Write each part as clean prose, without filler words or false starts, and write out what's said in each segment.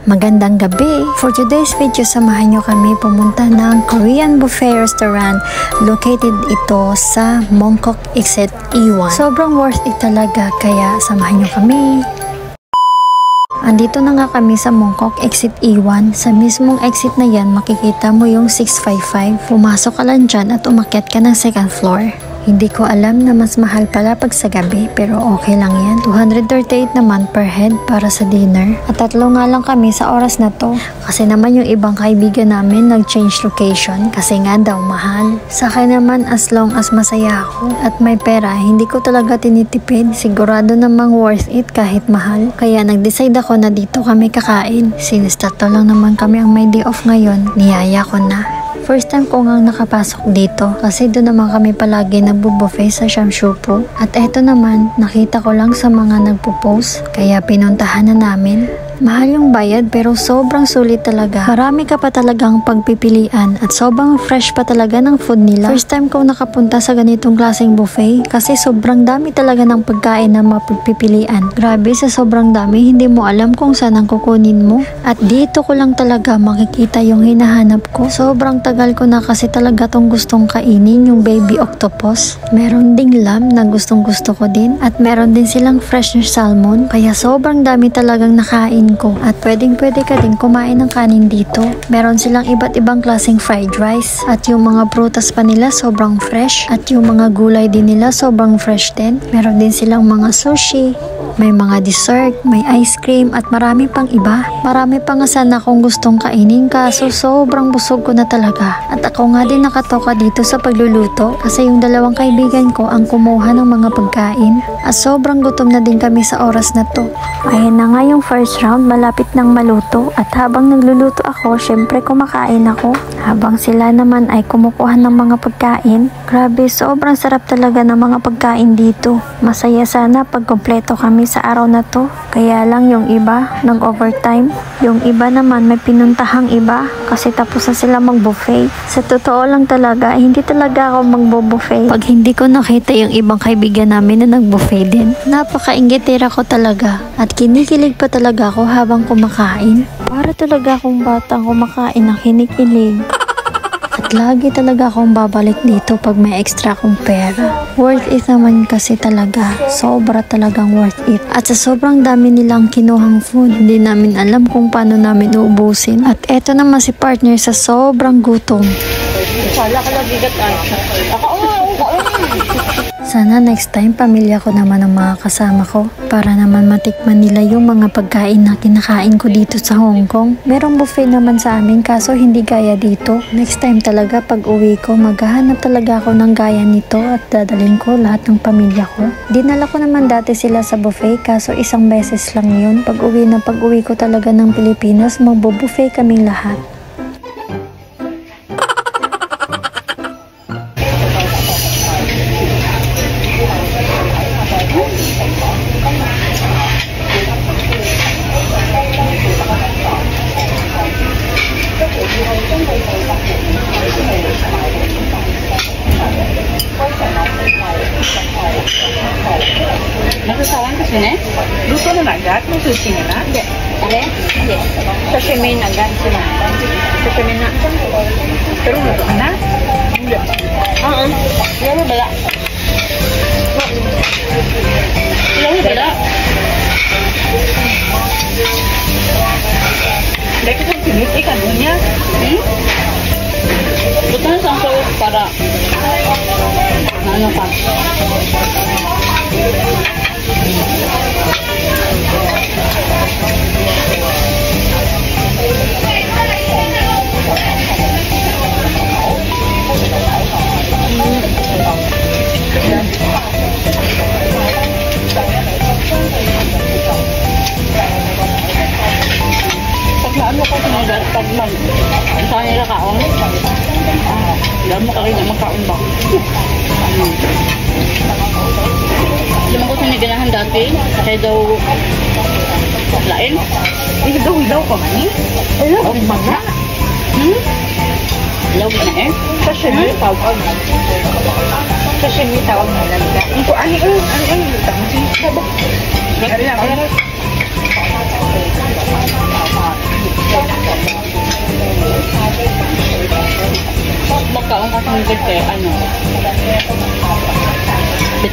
Magandang gabi! For today's video, samahan nyo kami pumunta ng Korean Buffet Restaurant. Located ito sa Mongkok Exit E1. Sobrang worth it talaga, kaya samahan nyo kami. Andito na nga kami sa Mongkok Exit E1. Sa mismong exit na yan, makikita mo yung 655. Pumasok ka lang dyan at umakyat ka ng second floor. Hindi ko alam na mas mahal pala pag sa gabi, pero okay lang yan. 238 naman per head para sa dinner. At 3 nga lang kami sa oras na to. Kasi naman yung ibang kaibigan namin nag-change location kasi nga daw mahal. Sa akin naman, as long as masaya ako at may pera, hindi ko talaga tinitipid. Sigurado namang worth it kahit mahal. Kaya nag-decide ako na dito kami kakain. Since 3 lang naman kami ang may day off ngayon, niyaya ko na. First time ko nga nakapasok dito kasi doon naman kami palagi nagbo-buffet sa Shamshupo. At eto naman, nakita ko lang sa mga nagpo-post kaya pinuntahan na namin. Mahal yung bayad pero sobrang sulit talaga. Marami ka pa talagang pagpipilian at sobrang fresh pa talaga ng food nila. First time ko nakapunta sa ganitong klaseng buffet kasi sobrang dami talaga ng pagkain na mapagpipilian. Grabe, sa sobrang dami, hindi mo alam kung saan ang kukunin mo. At dito ko lang talaga makikita yung hinahanap ko. Sobrang tagal ko na kasi talaga tong gustong kainin, yung baby octopus. Meron ding lamb na gustong gusto ko din. At meron din silang fresh na salmon. Kaya sobrang dami talagang nakain ko. At pwede ka din kumain ng kanin dito. Meron silang iba't ibang klaseng fried rice. At yung mga prutas pa nila sobrang fresh. At yung mga gulay din nila sobrang fresh din. Meron din silang mga sushi. May mga dessert, may ice cream, at marami pang iba. Marami pa nga sana akong gustong kainin kaso sobrang busog ko na talaga. At ako nga din nakatoka dito sa pagluluto kasi yung 2 kaibigan ko ang kumuha ng mga pagkain. At sobrang gutom na din kami sa oras na to. Ayan na nga yung first round, malapit nang maluto. At habang nagluluto ako, syempre kumakain ako. Habang sila naman ay kumukuha ng mga pagkain. Grabe, sobrang sarap talaga ng mga pagkain dito. Masaya sana pag kompleto kami sa araw na to. Kaya lang yung iba nag-overtime. Yung iba naman may pinuntahang iba kasi tapos na sila mag-buffet. Sa totoo lang talaga, hindi talaga ako mag-buffet pag hindi ko nakita yung ibang kaibigan namin na nag-buffet din. Napaka-inggitera ko talaga at kinikilig pa talaga ako habang kumakain. Para talaga akong batang kumakain ng kinikilig. At lagi talaga akong babalik dito pag may extra akong pera. Worth it naman kasi talaga. Sobra talagang worth it. At sa sobrang dami nilang kinuhang food, hindi namin alam kung paano namin uubusin. At eto naman si partner sa sobrang gutom. Sana next time pamilya ko naman ang mga kasama ko para naman matikman nila yung mga pagkain na kinakain ko dito sa Hong Kong. Merong buffet naman sa amin kaso hindi gaya dito. Next time talaga pag uwi ko, maghahanap talaga ako ng gaya nito at dadalhin ko lahat ng pamilya ko. Dinala ko naman dati sila sa buffet kaso isang beses lang yun. Pag uwi ko talaga ng Pilipinas, magbo-buffet kaming lahat. Nasasawan kasi ne? Luto na agad? May sushi na na? Hindi. Hindi. Sashimi na agad sila. Sashimi na. Pero luto na? Hindi. Wala mo bala. Wala mo bala. Hindi ko sa sinit. Ikan mo niya. Luto na sa sauce para ano pa. Pag sa nila kaon, alam mo ka rin na magkaon ba? Alam ko siniganahan dati, kaya daw lain. Hidaw ka man eh? Ayaw, mga. Ilaw na eh? Sashimi tawag. Sashimi tawag na lang. Ito, ano sabok. Ano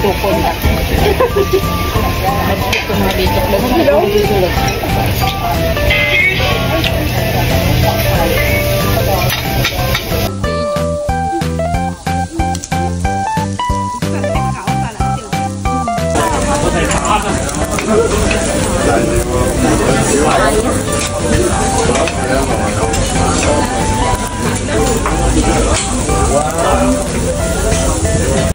bitukon ka. Ito mga bitok lang.